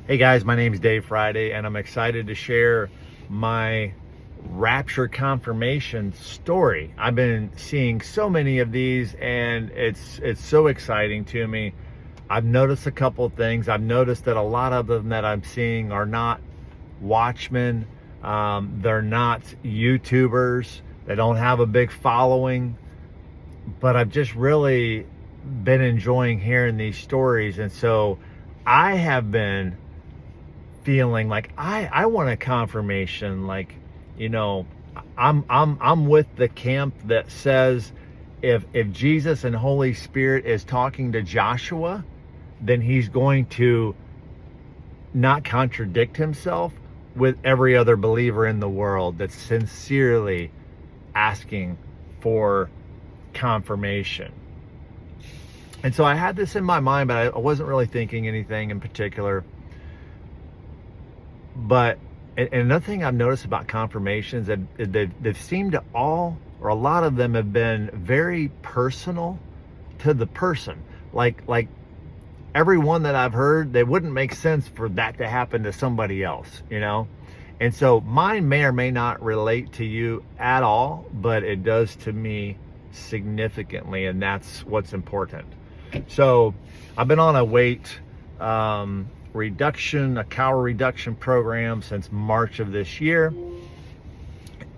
Hey guys, my name is Dave Friday, and I'm excited to share my Rapture confirmation story. I've been seeing so many of these, and it's so exciting to me. I've noticed a couple of things. I've noticed that a lot of them that I'm seeing are not watchmen. They're not YouTubers. They don't have a big following, but I've just really been enjoying hearing these stories, and so I have been feeling like I want a confirmation. Like, you know, I'm with the camp that says if Jesus and Holy Spirit is talking to Joshua, then he's going to not contradict himself with every other believer in the world that's sincerely asking for confirmation. And so I had this in my mind, but I wasn't really thinking anything in particular. But and another thing I've noticed about confirmations, that they've seemed to all, or a lot of them, have been very personal to the person. Like every one that I've heard, they wouldn't make sense for that to happen to somebody else, you know? And so mine may or may not relate to you at all, but it does to me significantly, and that's what's important. So I've been on a weight a calorie reduction program since March of this year.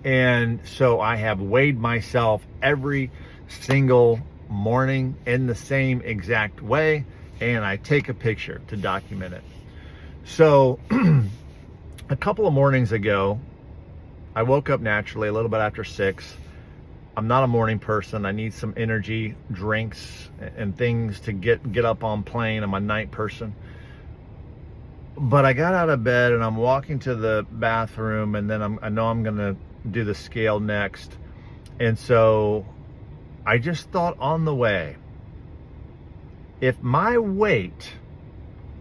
And so I have weighed myself every single morning in the same exact way, and I take a picture to document it. So a couple of mornings ago, I woke up naturally a little bit after 6. I'm not a morning person. I need some energy drinks and things to get up on plane. I'm a night person. But I got out of bed and I'm walking to the bathroom, and then I know I'm gonna do the scale next. And so I just thought on the way, if my weight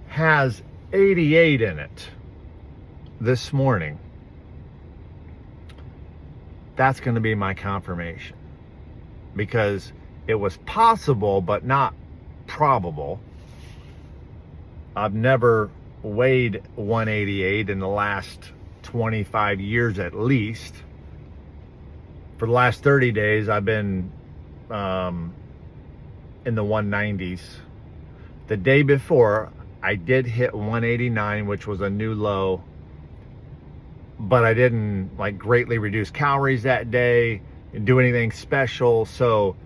has 88 in it this morning, that's gonna be my confirmation, because it was possible but not probable. I've never weighed 188 in the last 25 years at least. For the last 30 days, I've been in the 190s. The day before, I did hit 189, which was a new low, but I didn't like greatly reduce calories that day and do anything special. So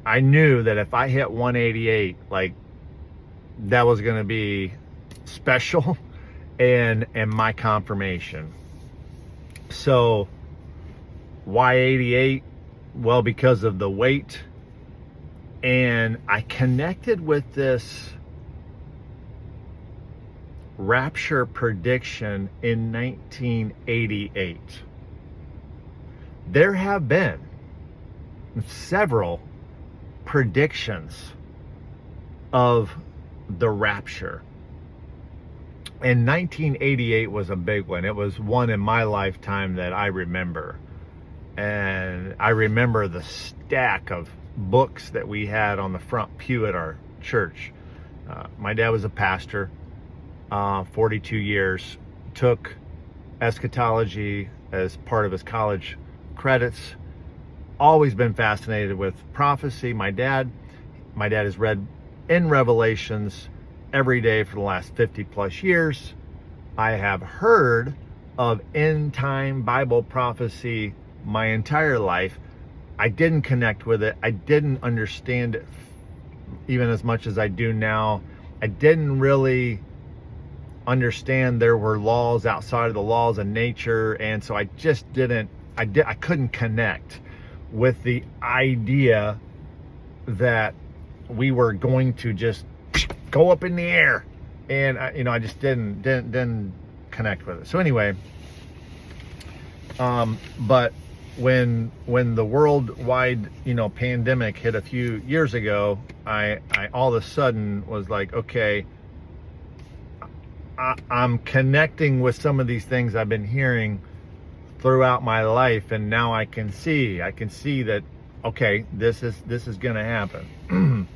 I knew that if I hit 188, like, that was going to be special and my confirmation. So why 88? Well, because of the weight. And I connected with this Rapture prediction in 1988. There have been several predictions of the rapture. And 1988 was a big one. It was one in my lifetime that I remember. And I remember the stack of books that we had on the front pew at our church. My dad was a pastor, 42 years, took eschatology as part of his college credits. Always been fascinated with prophecy. My dad has read in Revelations every day for the last 50 plus years. I have heard of end time Bible prophecy my entire life. I didn't connect with it. I didn't understand it even as much as I do now. I didn't really understand there were laws outside of the laws of nature, and so I just I couldn't connect with the idea that we were going to just go up in the air, and I just didn't connect with it. So anyway, but when the worldwide pandemic hit a few years ago, I all of a sudden was like, okay, I'm connecting with some of these things I've been hearing throughout my life, and now I can see that, okay, this is gonna happen.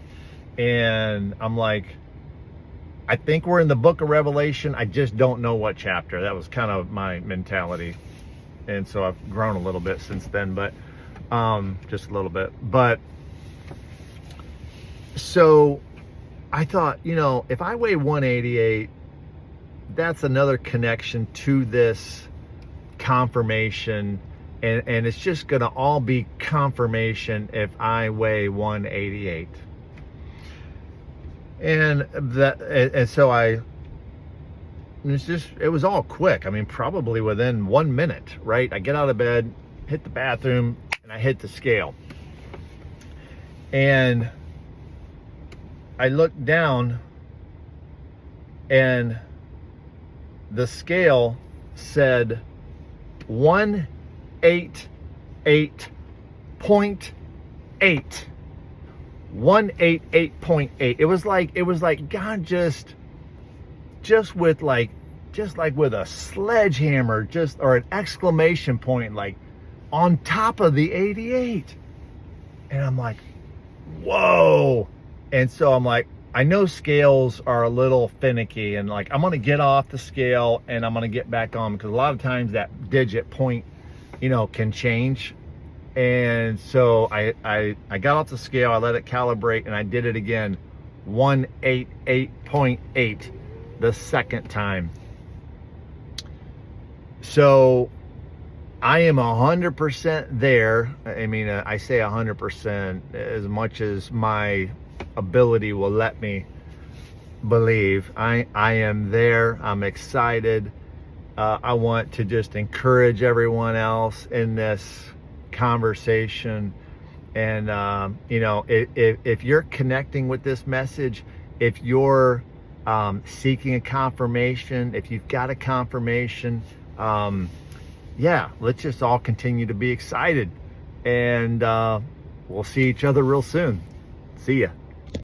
And I'm like, I think we're in the book of Revelation. I just don't know what chapter. That was kind of my mentality. And so I've grown a little bit since then, but just a little bit. But so I thought, you know, if I weigh 188, that's another connection to this confirmation. And it's just going to all be confirmation if I weigh 188. And so it was all quick. I mean, probably within 1 minute, right? I get out of bed, hit the bathroom, and I hit the scale. And I looked down, and the scale said 188.8. 188.8. It was like God just with with a sledgehammer, or an exclamation point, like on top of the 88. And I'm like, whoa. And so I'm like, I know scales are a little finicky, and like, I'm going to get off the scale and I'm going to get back on, because a lot of times that digit point, you know, can change. And so I got off the scale, I let it calibrate, and I did it again, 188.8 the second time. So I am 100% there. I mean, I say 100% as much as my ability will let me believe. I am there. I'm excited. I want to just encourage everyone else in this conversation. And you know, if you're connecting with this message, if you're seeking a confirmation, if you've got a confirmation, yeah, let's just all continue to be excited, and we'll see each other real soon. See ya.